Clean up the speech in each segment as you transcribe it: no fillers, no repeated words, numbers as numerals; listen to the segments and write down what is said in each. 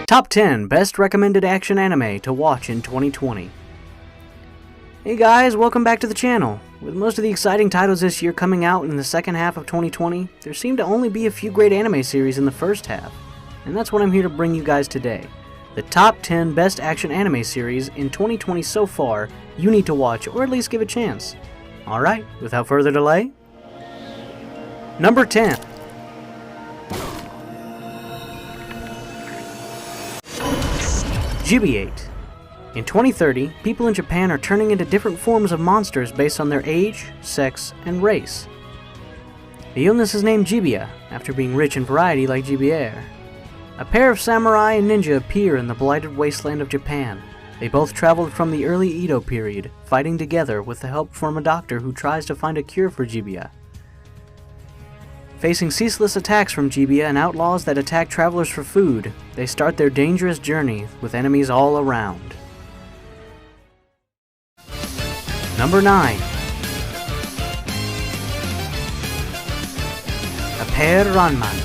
Top 10 Best Recommended Action Anime to Watch in 2020. Hey guys, welcome back to the channel. With most of the exciting titles this year coming out in the second half of 2020, there seem to only be a few great anime series in the first half. And that's what I'm here to bring you guys today. The top 10 best action anime series in 2020 so far you need to watch or at least give a chance. Alright, without further delay. Number 10. GBATE. In 2030, people in Japan are turning into different forms of monsters based on their age, sex, and race. The illness is named Gibiya, after being rich in variety like Gibier. A pair of samurai and ninja appear in the blighted wasteland of Japan. They both traveled from the early Edo period, fighting together with the help from a doctor who tries to find a cure for Gibiya. Facing ceaseless attacks from Gibiya and outlaws that attack travelers for food, they start their dangerous journey with enemies all around. Number 9. Aper Ranman.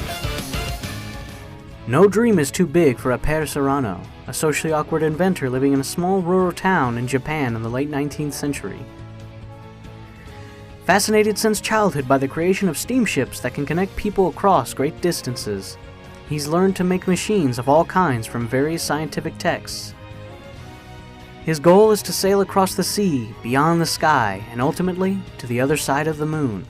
No dream is too big for Aper Serrano, a socially awkward inventor living in a small rural town in Japan in the late 19th century. Fascinated since childhood by the creation of steamships that can connect people across great distances, he's learned to make machines of all kinds from various scientific texts. His goal is to sail across the sea, beyond the sky, and ultimately to the other side of the moon.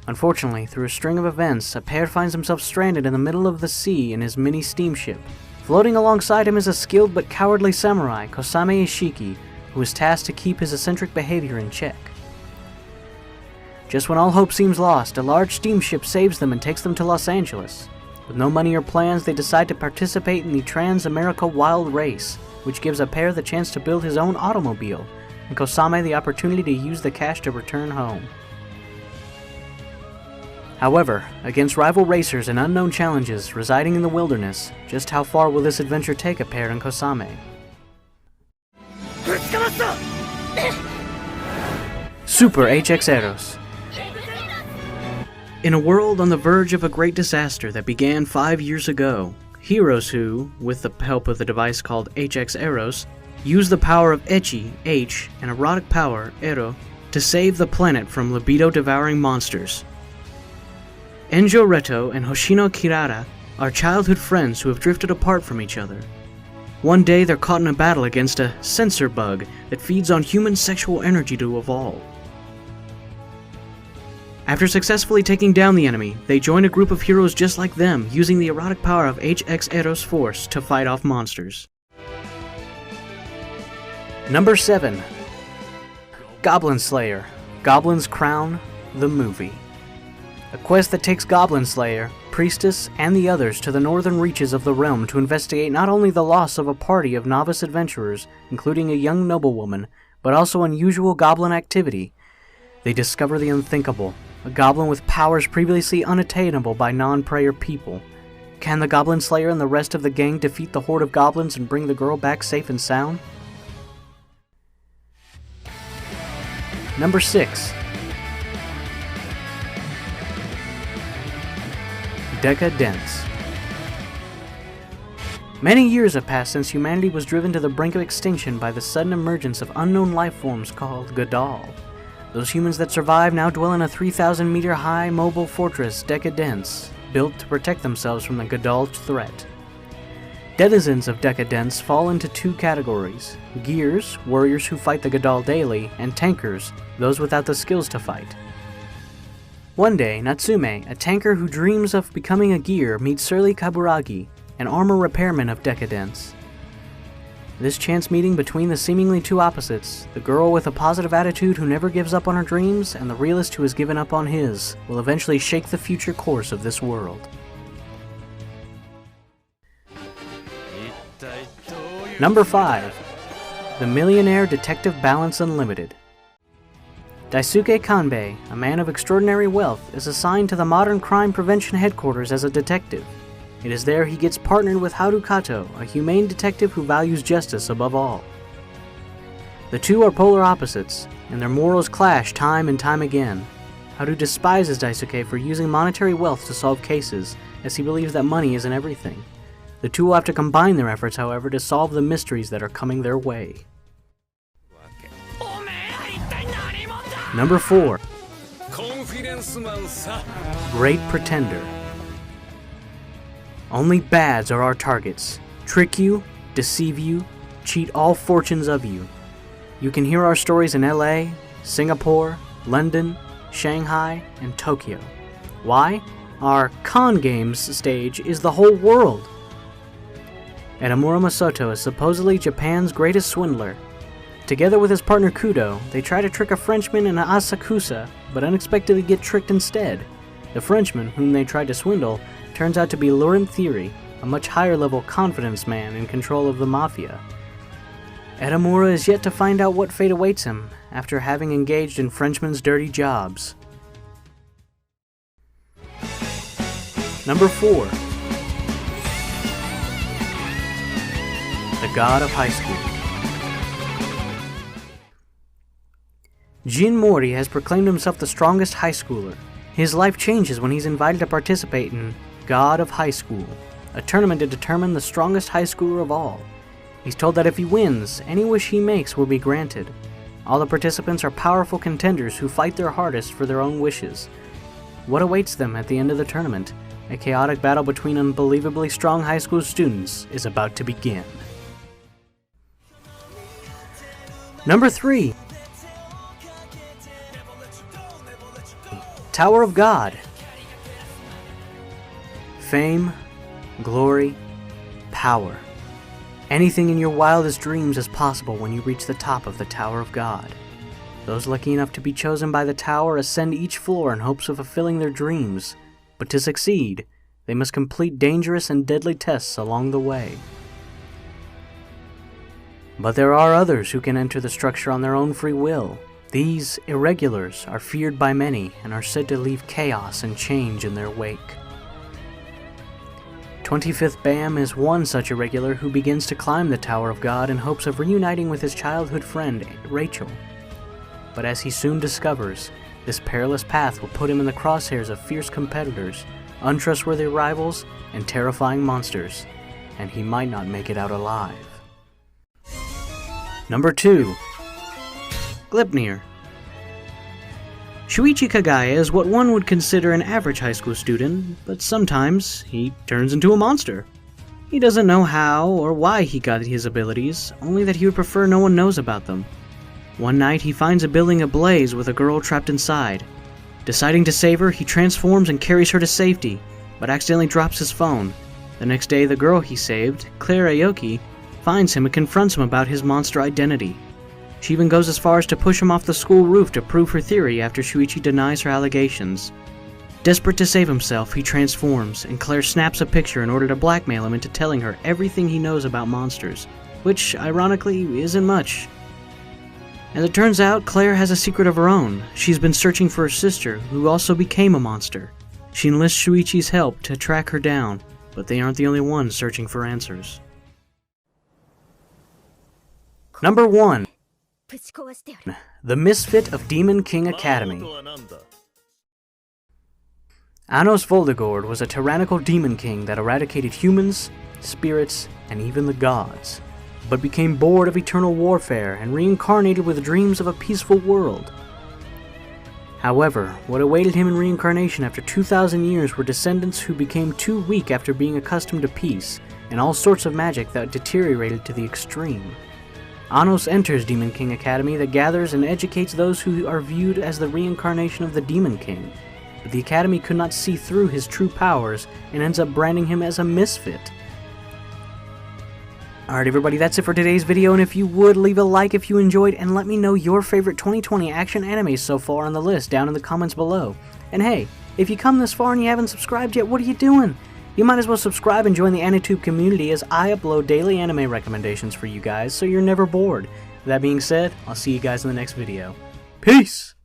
Unfortunately, through a string of events, Aper finds himself stranded in the middle of the sea in his mini steamship. Floating alongside him is a skilled but cowardly samurai, Kosame Ishiki, who is tasked to keep his eccentric behavior in check. Just when all hope seems lost, a large steamship saves them and takes them to Los Angeles. With no money or plans, they decide to participate in the Trans-America Wild Race, which gives Aper the chance to build his own automobile, and Kosame the opportunity to use the cash to return home. However, against rival racers and unknown challenges residing in the wilderness, just how far will this adventure take Aper and Kosame? Super HX Eros. In a world on the verge of a great disaster that began 5 years ago, heroes who, with the help of the device called HX Eros, use the power of Ecchi, H, and erotic power, Ero, to save the planet from libido-devouring monsters. Enjo Reto and Hoshino Kirara are childhood friends who have drifted apart from each other. One day they're caught in a battle against a sensor bug that feeds on human sexual energy to evolve. After successfully taking down the enemy, they join a group of heroes just like them, using the erotic power of HX Eros Force to fight off monsters. Number 7. Goblin Slayer, Goblin's Crown, the movie. A quest that takes Goblin Slayer, Priestess, and the others to the northern reaches of the realm to investigate not only the loss of a party of novice adventurers, including a young noblewoman, but also unusual goblin activity. They discover the unthinkable, a goblin with powers previously unattainable by non-prayer people. Can the Goblin Slayer and the rest of the gang defeat the horde of goblins and bring the girl back safe and sound? Number 6. Decadence. Many years have passed since humanity was driven to the brink of extinction by the sudden emergence of unknown life forms called Gadol. Those humans that survive now dwell in a 3,000-meter high mobile fortress, Decadence, built to protect themselves from the Gadol threat. Denizens of Decadence fall into two categories: Gears, warriors who fight the Gadol daily, and Tankers, those without the skills to fight. One day, Natsume, a tanker who dreams of becoming a gear, meets Surly Kaburagi, an armor repairman of Decadence. This chance meeting between the seemingly two opposites, the girl with a positive attitude who never gives up on her dreams, and the realist who has given up on his, will eventually shake the future course of this world. Number 5. The Millionaire Detective Balance Unlimited. Daisuke Kanbei, a man of extraordinary wealth, is assigned to the Modern Crime Prevention Headquarters as a detective. It is there he gets partnered with Haru Kato, a humane detective who values justice above all. The two are polar opposites, and their morals clash time and time again. Haru despises Daisuke for using monetary wealth to solve cases, as he believes that money isn't everything. The two will have to combine their efforts, however, to solve the mysteries that are coming their way. Number 4. Great Pretender. Only bads are our targets. Trick you, deceive you, cheat all fortunes of you. You can hear our stories in LA, Singapore, London, Shanghai, and Tokyo. Why? Our con games stage is the whole world. Edamura Masato is supposedly Japan's greatest swindler. Together with his partner Kudo, they try to trick a Frenchman in Asakusa, but unexpectedly get tricked instead. The Frenchman, whom they tried to swindle, turns out to be Laurent Thierry, a much higher level confidence man in control of the mafia. Edamura is yet to find out what fate awaits him, after having engaged in Frenchman's dirty jobs. Number 4. The God of High School. Jin Mori has proclaimed himself the strongest high schooler. His life changes when he's invited to participate in God of High School, a tournament to determine the strongest high schooler of all. He's told that if he wins, any wish he makes will be granted. All the participants are powerful contenders who fight their hardest for their own wishes. What awaits them at the end of the tournament? A chaotic battle between unbelievably strong high school students is about to begin. Number 3. Tower of God. Fame, glory, power. Anything in your wildest dreams is possible when you reach the top of the Tower of God. Those lucky enough to be chosen by the tower ascend each floor in hopes of fulfilling their dreams, but to succeed, they must complete dangerous and deadly tests along the way. But there are others who can enter the structure on their own free will. These irregulars are feared by many and are said to leave chaos and change in their wake. 25th Bam is one such irregular who begins to climb the Tower of God in hopes of reuniting with his childhood friend, Rachel. But as he soon discovers, this perilous path will put him in the crosshairs of fierce competitors, untrustworthy rivals, and terrifying monsters, and he might not make it out alive. Number 2. Gleipnir. Shuichi Kagaya is what one would consider an average high school student, but sometimes he turns into a monster. He doesn't know how or why he got his abilities, only that he would prefer no one knows about them. One night he finds a building ablaze with a girl trapped inside. Deciding to save her, he transforms and carries her to safety, but accidentally drops his phone. The next day, the girl he saved, Claire Aoki, finds him and confronts him about his monster identity. She even goes as far as to push him off the school roof to prove her theory after Shuichi denies her allegations. Desperate to save himself, he transforms, and Claire snaps a picture in order to blackmail him into telling her everything he knows about monsters, which, ironically, isn't much. As it turns out, Claire has a secret of her own. She's been searching for her sister, who also became a monster. She enlists Shuichi's help to track her down, but they aren't the only ones searching for answers. Number 1. The Misfit of Demon King Academy. Anos Voldegord was a tyrannical demon king that eradicated humans, spirits, and even the gods, but became bored of eternal warfare and reincarnated with dreams of a peaceful world. However, what awaited him in reincarnation after 2,000 years were descendants who became too weak after being accustomed to peace, and all sorts of magic that deteriorated to the extreme. Anos enters Demon King Academy that gathers and educates those who are viewed as the reincarnation of the Demon King, but the Academy could not see through his true powers and ends up branding him as a misfit. Alright everybody, that's it for today's video, and if you would, leave a like if you enjoyed, and let me know your favorite 2020 action animes so far on the list down in the comments below. And hey, if you come this far and you haven't subscribed yet, what are you doing? You might as well subscribe and join the AniTube community, as I upload daily anime recommendations for you guys so you're never bored. That being said, I'll see you guys in the next video. Peace!